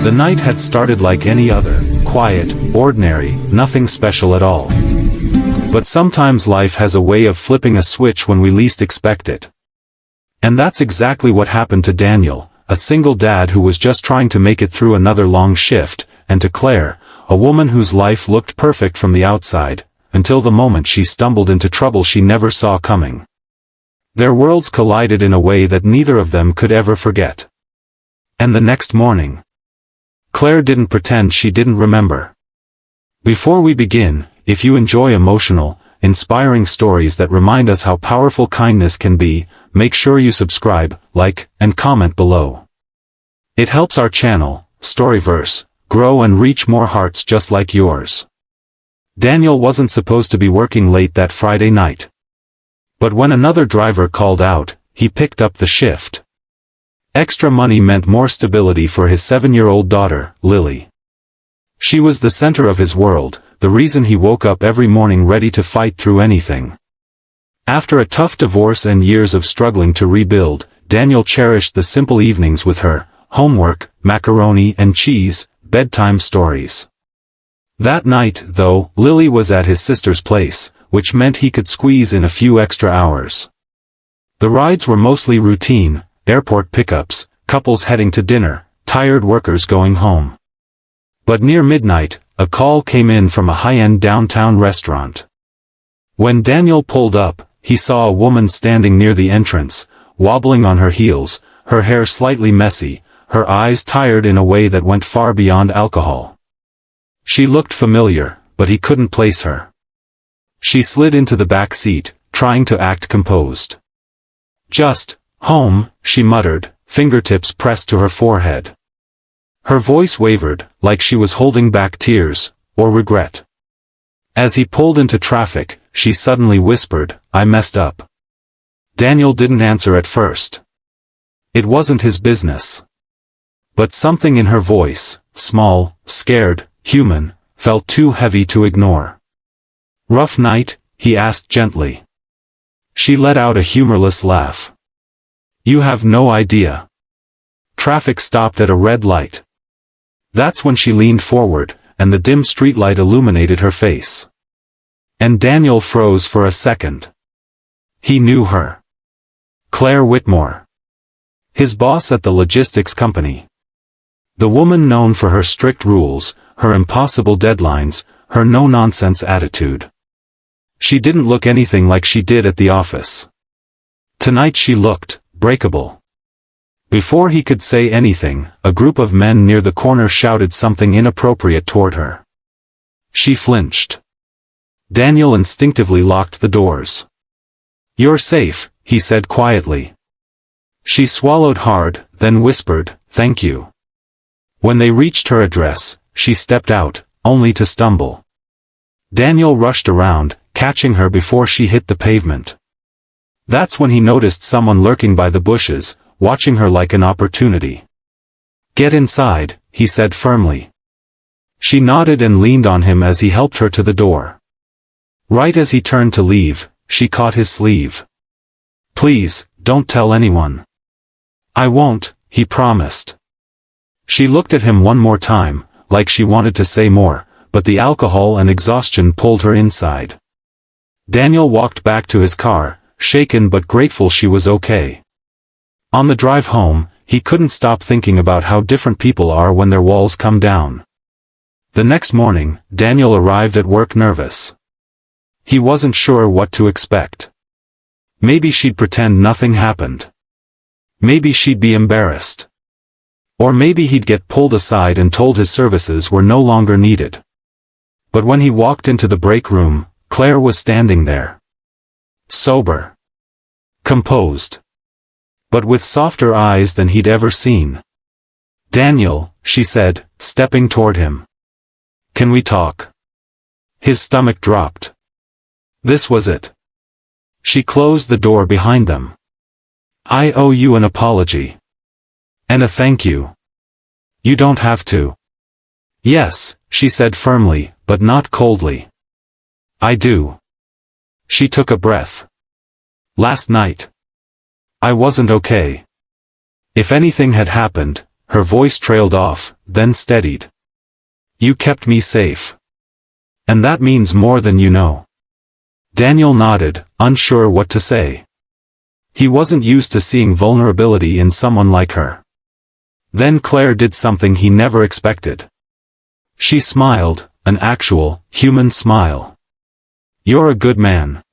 The night had started like any other, quiet, ordinary, nothing special at all. But sometimes life has a way of flipping a switch when we least expect it. And that's exactly what happened to Daniel, a single dad who was just trying to make it through another long shift, and to Claire, a woman whose life looked perfect from the outside, until the moment she stumbled into trouble she never saw coming. Their worlds collided in a way that neither of them could ever forget. And the next morning, Claire didn't pretend she didn't remember. Before we begin, if you enjoy emotional, inspiring stories that remind us how powerful kindness can be, make sure you subscribe, like, and comment below. It helps our channel, Storyverse, grow and reach more hearts just like yours. Daniel wasn't supposed to be working late that Friday night. But when another driver called out, he picked up the shift. Extra money meant more stability for his 7-year-old daughter, Lily. She was the center of his world, the reason he woke up every morning ready to fight through anything. After a tough divorce and years of struggling to rebuild, Daniel cherished the simple evenings with her, homework, macaroni and cheese, bedtime stories. That night, though, Lily was at his sister's place, which meant he could squeeze in a few extra hours. The rides were mostly routine, airport pickups, couples heading to dinner, tired workers going home. But near midnight, a call came in from a high-end downtown restaurant. When Daniel pulled up, he saw a woman standing near the entrance, wobbling on her heels, her hair slightly messy, her eyes tired in a way that went far beyond alcohol. She looked familiar, but he couldn't place her. She slid into the back seat, trying to act composed. "Just home," she muttered, fingertips pressed to her forehead. Her voice wavered, like she was holding back tears, or regret. As he pulled into traffic, she suddenly whispered, "I messed up." Daniel didn't answer at first. It wasn't his business. But something in her voice, small, scared, human, felt too heavy to ignore. "Rough night?" he asked gently. She let out a humorless laugh. "You have no idea." Traffic stopped at a red light. That's when she leaned forward, and the dim streetlight illuminated her face. And Daniel froze for a second. He knew her. Claire Whitmore. His boss at the logistics company. The woman known for her strict rules, her impossible deadlines, her no-nonsense attitude. She didn't look anything like she did at the office. Tonight she looked breakable. Before he could say anything, a group of men near the corner shouted something inappropriate toward her. She flinched. Daniel instinctively locked the doors. "You're safe," he said quietly. She swallowed hard, then whispered, "Thank you." When they reached her address, she stepped out, only to stumble. Daniel rushed around, catching her before she hit the pavement. That's when he noticed someone lurking by the bushes, watching her like an opportunity. "Get inside," he said firmly. She nodded and leaned on him as he helped her to the door. Right as he turned to leave, she caught his sleeve. "Please, don't tell anyone." "I won't," he promised. She looked at him one more time, like she wanted to say more, but the alcohol and exhaustion pulled her inside. Daniel walked back to his car, shaken but grateful she was okay. On the drive home, he couldn't stop thinking about how different people are when their walls come down. The next morning, Daniel arrived at work nervous. He wasn't sure what to expect. Maybe she'd pretend nothing happened. Maybe she'd be embarrassed. Or maybe he'd get pulled aside and told his services were no longer needed. But when he walked into the break room, Claire was standing there. Sober. Composed. But with softer eyes than he'd ever seen. "Daniel," she said, stepping toward him. "Can we talk?" His stomach dropped. This was it. She closed the door behind them. "I owe you an apology. And a thank you." "You don't have to." "Yes," she said firmly, but not coldly. "I do." She took a breath. "Last night. I wasn't okay. If anything had happened, her voice trailed off, then steadied. You kept me safe. And that means more than you know. Daniel nodded, unsure what to say. He wasn't used to seeing vulnerability in someone like her. Then Claire did something he never expected. She smiled, an actual, human smile. You're a good man.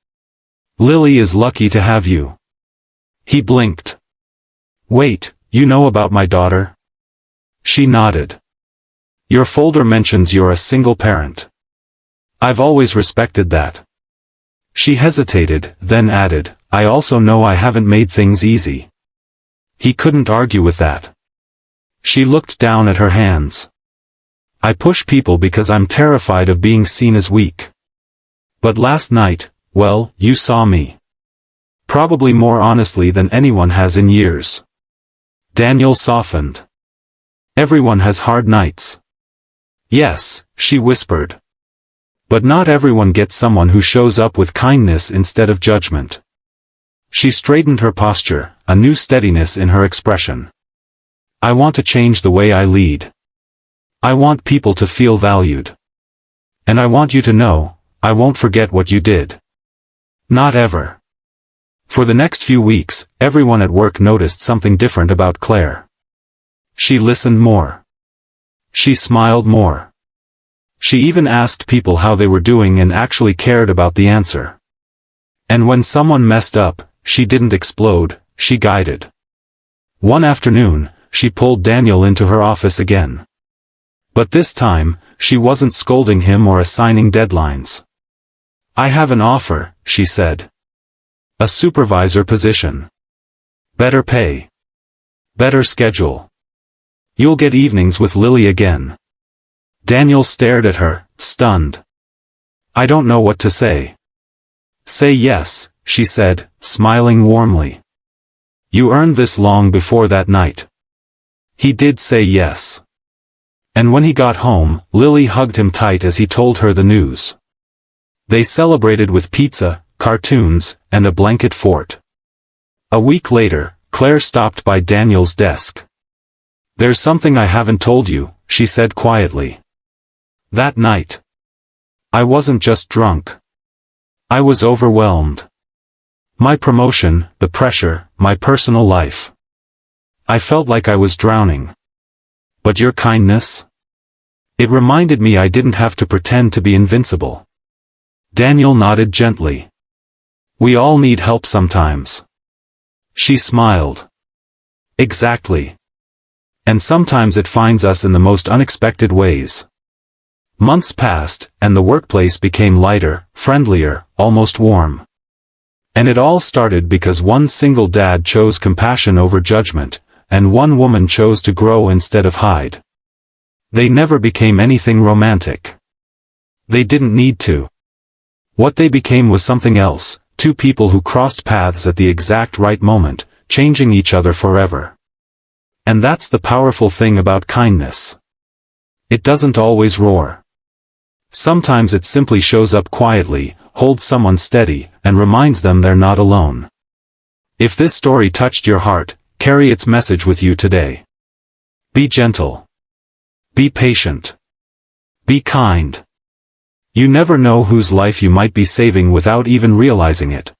Lily is lucky to have you. He blinked. Wait, you know about my daughter? She nodded. Your folder mentions you're a single parent. I've always respected that. She hesitated, then added, I also know I haven't made things easy. He couldn't argue with that. She looked down at her hands. I push people because I'm terrified of being seen as weak. But last night, well, you saw me. Probably more honestly than anyone has in years. Daniel softened. Everyone has hard nights. Yes, she whispered. But not everyone gets someone who shows up with kindness instead of judgment. She straightened her posture, a new steadiness in her expression. I want to change the way I lead. I want people to feel valued. And I want you to know, I won't forget what you did. Not ever. For the next few weeks, everyone at work noticed something different about Claire. She listened more. She smiled more. She even asked people how they were doing and actually cared about the answer. And when someone messed up, she didn't explode, she guided. One afternoon, she pulled Daniel into her office again. But this time, she wasn't scolding him or assigning deadlines. I have an offer, she said. A supervisor position. Better pay. Better schedule. You'll get evenings with Lily again. Daniel stared at her, stunned. I don't know what to say. Say yes, she said, smiling warmly. You earned this long before that night. He did say yes. And when he got home, Lily hugged him tight as he told her the news. They celebrated with pizza, cartoons, and a blanket fort. A week later, Claire stopped by Daniel's desk. There's something I haven't told you, she said quietly. That night, I wasn't just drunk. I was overwhelmed. My promotion, the pressure, my personal life. I felt like I was drowning. But your kindness? It reminded me I didn't have to pretend to be invincible. Daniel nodded gently. We all need help sometimes. She smiled. Exactly. And sometimes it finds us in the most unexpected ways. Months passed, and the workplace became lighter, friendlier, almost warm. And it all started because one single dad chose compassion over judgment, and one woman chose to grow instead of hide. They never became anything romantic. They didn't need to. What they became was something else, two people who crossed paths at the exact right moment, changing each other forever. And that's the powerful thing about kindness. It doesn't always roar. Sometimes it simply shows up quietly, holds someone steady, and reminds them they're not alone. If this story touched your heart, carry its message with you today. Be gentle. Be patient. Be kind. You never know whose life you might be saving without even realizing it.